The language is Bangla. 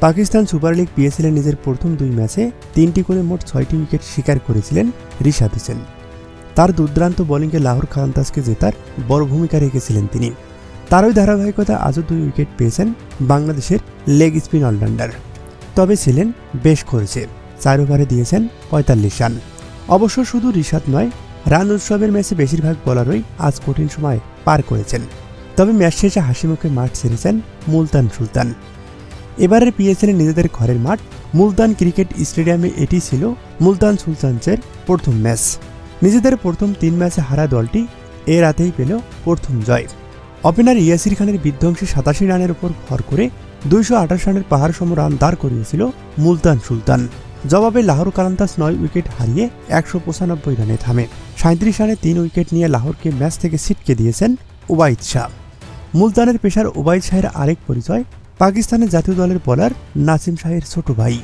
পাকিস্তান সুপার লিগ পিএসএল-এ নিজের প্রথম 2 ম্যাচে 3টি করে মোট 6টি উইকেট শিকার করেছিলেন রিশাদ হোসেন। তার দুর্দান্ত বোলিংয়ে লাহোর কালান্দার্সকে জেতার বড় ভূমিকা রেখেছিলেন তিনি। তারই ধারাবাহিকতা আজও 2 উইকেট পেয়েছেন বাংলাদেশের লেগ স্পিন অলরাউন্ডার। তবে ছিলেন বেশ করেছে, 4 ওভারে দিয়েছেন 45 রান। অবশ্য শুধু রিশাদ নয়, রান উৎসবের ম্যাচে বেশিরভাগ বোলারই আজ কঠিন সময় পার করেছেন। তবে ম্যাচ শেষে হাসিমুখে মাঠ ছেড়েছেন মুলতান সুলতান। এবারের পিএসএল-এ নিজেদের ঘরের মাঠ মুলতান ক্রিকেট স্টেডিয়ামে এটি ছিল মুলতান সুলতানসের প্রথম ম্যাচ। নিজেদের প্রথম 3 ম্যাচে হারা দলটি এ রাতেই পেল প্রথম জয়। ওপেনার ইয়াসির খানের বিধ্বংসী 87 রানের উপর ভর করে 228 রানের পাহাড় সম রান দাঁড় করিয়েছিল মুলতান সুলতান। জবাবে লাহোর কালান্দার্স 9 উইকেট হারিয়ে 195 রানে থামে। 37 রানে 3 উইকেট নিয়ে লাহোরকে ম্যাচ থেকে ছিটকে দিয়েছেন ওবায়দ শাহ। মুলতানের পেসার ওবায়দ শাহের আরেক পরিচয় পাকিস্তানের জাতীয় দলের বোলার নাসিম শাহের ছোট ভাই।